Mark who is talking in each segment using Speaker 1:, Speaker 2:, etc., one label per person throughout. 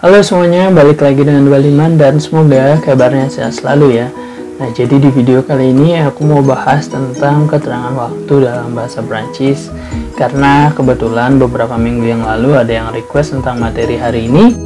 Speaker 1: Halo semuanya, balik lagi dengan Waliman dan semoga kabarnya sehat selalu ya. Nah, jadi di video kali ini aku mau bahas tentang keterangan waktu dalam bahasa Prancis karena kebetulan beberapa minggu yang lalu ada yang request tentang materi hari ini.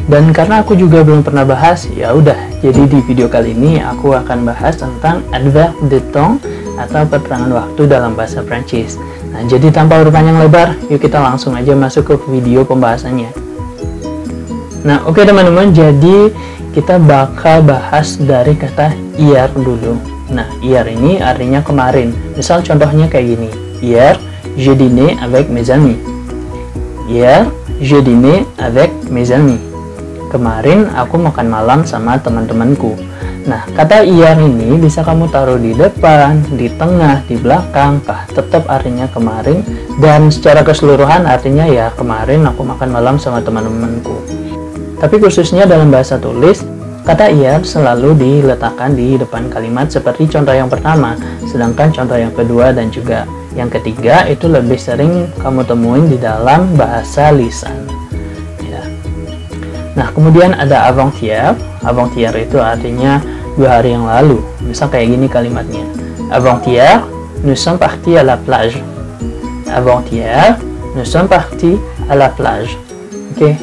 Speaker 1: Dan karena aku juga belum pernah bahas, ya udah. Jadi di video kali ini aku akan bahas tentang adverbe de temps atau keterangan waktu dalam bahasa Prancis. Nah, jadi tanpa berpanjang lebar, yuk kita langsung aja masuk ke video pembahasannya. Nah, oke teman-teman, jadi kita bakal bahas dari kata hier dulu. Nah, hier ini artinya kemarin. Misal contohnya kayak gini. Hier, je dînais avec mes amis. Hier, je dînais avec mes amis. Kemarin aku makan malam sama teman-temanku. Nah, kata hier ini bisa kamu taruh di depan, di tengah, di belakang, tetap artinya kemarin, dan secara keseluruhan artinya ya kemarin aku makan malam sama teman-temanku. Tapi khususnya dalam bahasa tulis, kata hier selalu diletakkan di depan kalimat seperti contoh yang pertama, sedangkan contoh yang kedua dan juga yang ketiga itu lebih sering kamu temuin di dalam bahasa lisan. Nah, kemudian ada avant-hier. Avant-hier itu artinya 2 hari yang lalu. Misal kayak gini kalimatnya. Avant-hier, nous sommes partis à la plage. Avant-hier, nous sommes partis à la plage. Oke.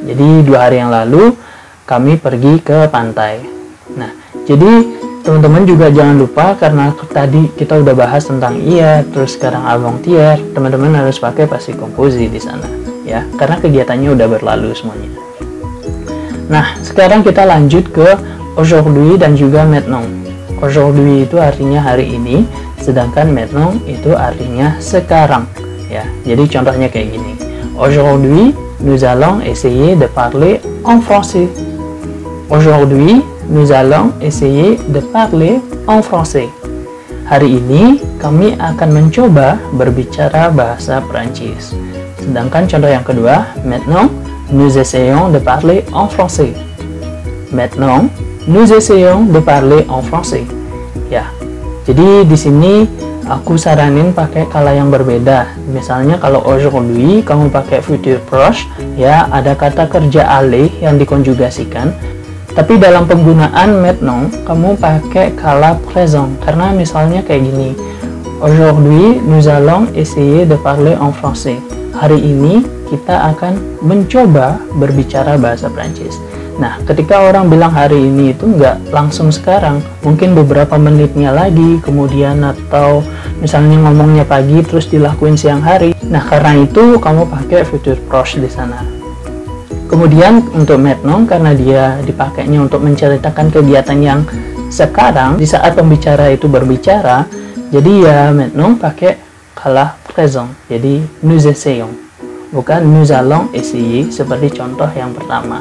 Speaker 1: Jadi 2 hari yang lalu kami pergi ke pantai. Nah, jadi teman-teman juga jangan lupa karena tadi kita udah bahas tentang hier, terus sekarang avant-hier, teman-teman harus pakai passé composé di sana ya, karena kegiatannya udah berlalu semuanya. Nah, sekarang kita lanjut ke aujourd'hui dan juga maintenant. Aujourd'hui itu artinya hari ini, sedangkan maintenant itu artinya sekarang. Ya, jadi contohnya kayak gini. Aujourd'hui, nous allons essayer de parler en français. Aujourd'hui, nous allons essayer de parler en français. Hari ini kami akan mencoba berbicara bahasa Prancis. Sedangkan contoh yang kedua, maintenant, nous essayons de parler en français. Maintenant, nous essayons de parler en français. Ya, jadi di sini aku saranin pakai kala yang berbeda. Misalnya kalau aujourd'hui kamu pakai futur proche, ya ada kata kerja aller yang dikonjugasikan. Tapi dalam penggunaan maintenant kamu pakai kala présent karena misalnya kayak gini. Aujourd'hui, nous allons essayer de parler en français. Hari ini kita akan mencoba berbicara bahasa Prancis. Nah, ketika orang bilang hari ini itu nggak langsung sekarang, mungkin beberapa menitnya lagi, kemudian atau misalnya ngomongnya pagi terus dilakuin siang hari. Nah, karena itu kamu pakai futur proche di sana. Kemudian untuk maintenant karena dia dipakainya untuk menceritakan kegiatan yang sekarang di saat pembicara itu berbicara, jadi ya maintenant pakai kala présent. Jadi nous essayons, bukan nous allons essayer seperti contoh yang pertama.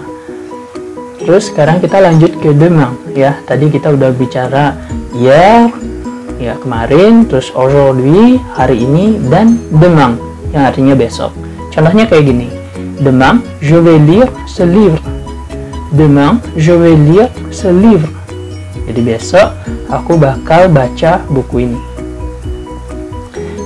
Speaker 1: Terus sekarang kita lanjut ke demain ya. Tadi kita udah bicara hier ya kemarin, terus aujourd'hui hari ini, dan demain yang artinya besok. Contohnya kayak gini. Demain je vais lire ce livre. Demain je vais lire ce livre. Jadi besok aku bakal baca buku ini.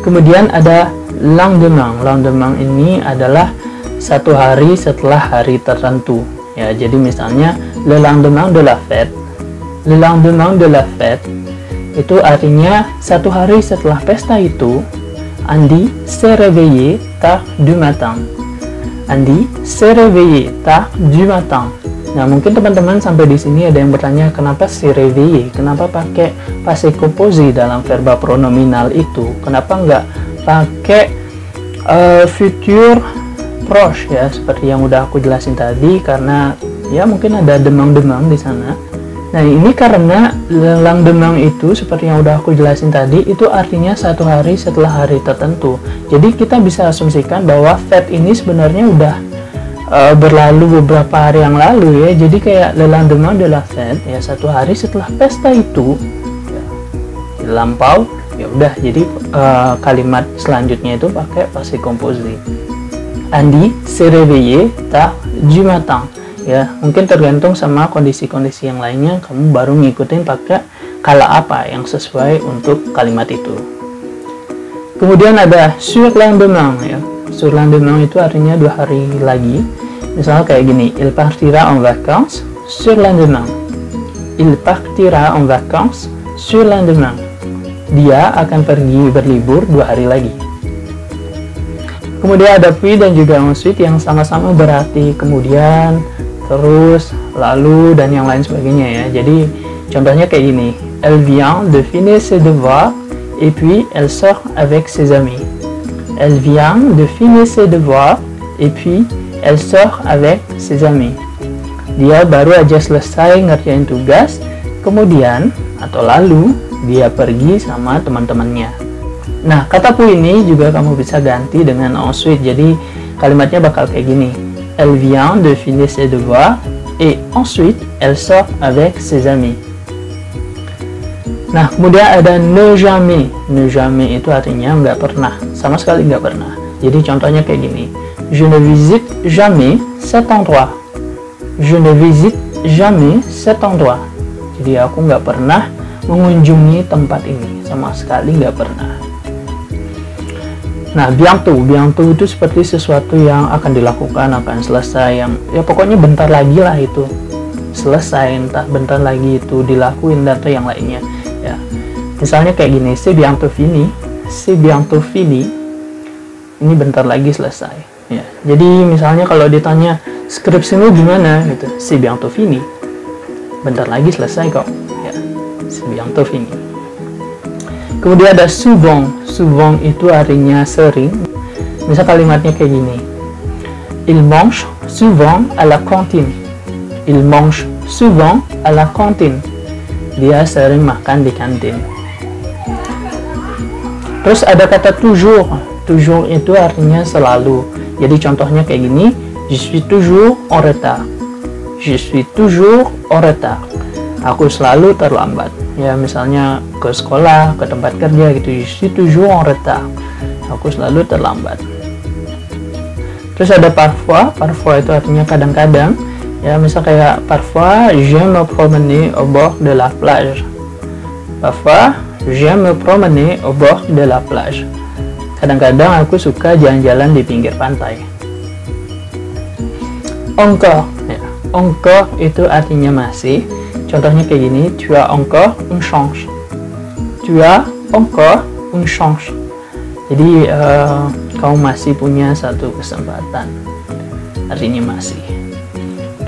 Speaker 1: Kemudian ada lendemain. Lendemain ini adalah satu hari setelah hari tertentu. Ya, jadi misalnya le lendemain de la fête. Le lendemain de la fête itu artinya satu hari setelah pesta itu, Andy s'est réveillé tard du matin. Andy s'est réveillé tard du matin. Nah, mungkin teman-teman sampai di sini ada yang bertanya kenapa si réveillé, kenapa pakai passé composé dalam verba pronominal itu, kenapa nggak pakai futur proche ya, seperti yang udah aku jelasin tadi, karena ya mungkin ada demang-demang di sana. Nah, ini karena lendemain itu seperti yang udah aku jelasin tadi, itu artinya satu hari setelah hari tertentu. Jadi kita bisa asumsikan bahwa fête ini sebenarnya udah berlalu beberapa hari yang lalu ya. Jadi kayak le lendemain de la fête ya, satu hari setelah pesta itu ya, lampau ya udah. Jadi kalimat selanjutnya itu pakai passé composé. Andy s'est réveillé tard du matin. Ya, mungkin tergantung sama kondisi-kondisi yang lainnya, kamu baru ngikutin pakai kala apa yang sesuai untuk kalimat itu. Kemudian ada surlendemain ya. Surlendemain itu artinya 2 hari lagi. Misalnya kayak gini, il partira en vacances surlendemain. Il partira en vacances surlendemain. Dia akan pergi berlibur 2 hari lagi. Kemudian ada puis dan juga ensuite yang sama-sama berarti kemudian, terus, lalu, dan yang lain sebagainya ya. Jadi contohnya kayak gini, elle vient de finir ses devoirs et puis elle sort avec ses amis. Elle vient de finir ses devoirs et puis elle sort avec ses amis. Dia baru aja selesai ngerjain tugas, kemudian atau lalu dia pergi sama teman-temannya. Nah, kata puis ini juga kamu bisa ganti dengan ensuite. Jadi kalimatnya bakal kayak gini. Elle vient de finir ses devoirs et ensuite elle sort avec ses amis. Nah, kemudian ada ne jamais. Ne jamais itu artinya nggak pernah, sama sekali nggak pernah. Jadi contohnya kayak gini. Je ne visite jamais cet endroit. Je ne visite jamais cet endroit. Jadi aku nggak pernah mengunjungi tempat ini, sama sekali nggak pernah. Nah, bientôt itu seperti sesuatu yang akan dilakukan, akan selesai, yang ya pokoknya bentar lagi lah itu selesai, entah bentar lagi itu dilakuin atau yang lainnya ya. Misalnya kayak gini, c'est bientôt fini, ini bentar lagi selesai ya. Jadi misalnya kalau ditanya skripsimu gimana gitu, c'est bientôt fini, bentar lagi selesai kok ya, c'est bientôt fini. Kemudian ada souvent itu artinya sering. Misal kalimatnya kayak gini, il mange souvent à la cantine. Il mange souvent à la cantine. Dia sering makan di kantin. Terus ada kata toujours. Toujours itu artinya selalu. Jadi contohnya kayak gini, je suis toujours en retard. Je suis toujours en retard. Aku selalu terlambat. Ya, misalnya ke sekolah, ke tempat kerja gitu, je suis toujours en retard. Aku selalu terlambat. Terus ada parfois itu artinya kadang-kadang. Ya, misal kayak parfois je me promener au bord de la plage. Parfois je me promener au bord de la plage. Kadang-kadang aku suka jalan-jalan di pinggir pantai. Encore, ya. Encore itu artinya masih. Contohnya kayak gini, tu as encore une chance. Tu as encore une chance. Jadi kamu masih punya satu kesempatan. Artinya masih.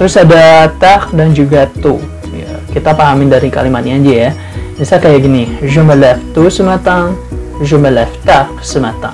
Speaker 1: Terus ada tard dan juga tôt. Ya, kita pahamin dari kalimatnya aja ya. Misal kayak gini, je me lève tôt ce matin, je me lève tard ce matin.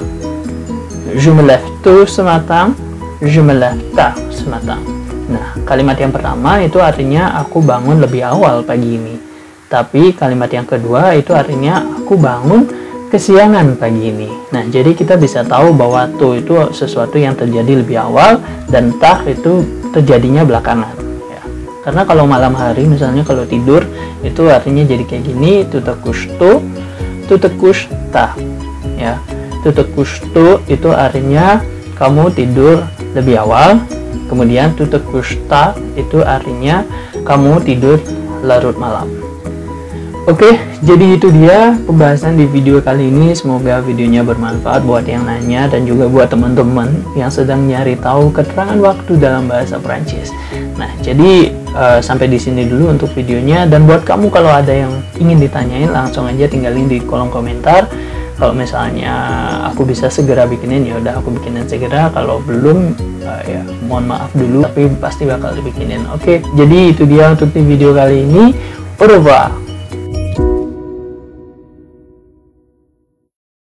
Speaker 1: Je me lève tôt ce matin, je me lève tard ce matin. Nah, kalimat yang pertama itu artinya aku bangun lebih awal pagi ini. Tapi kalimat yang kedua itu artinya aku bangun kesiangan pagi ini. Nah, jadi kita bisa tahu bahwa tôt itu sesuatu yang terjadi lebih awal dan tard itu terjadinya belakangan. Ya. Karena kalau malam hari, misalnya kalau tidur, itu artinya jadi kayak gini, tu te couches tôt, tu te couches tard. Ya, tu te couches tôt itu artinya kamu tidur lebih awal. Kemudian tu te couches tard itu artinya kamu tidur larut malam. Oke, jadi itu dia pembahasan di video kali ini. Semoga videonya bermanfaat buat yang nanya dan juga buat teman-teman yang sedang nyari tahu keterangan waktu dalam bahasa Prancis. Nah, jadi sampai di sini dulu untuk videonya. Dan buat kamu kalau ada yang ingin ditanyain, langsung aja tinggalin di kolom komentar. Kalau misalnya aku bisa segera bikinin, ya udah aku bikinin segera. Kalau belum, ya mohon maaf dulu, tapi pasti bakal dibikinin. Oke, jadi itu dia untuk di video kali ini. Au revoir.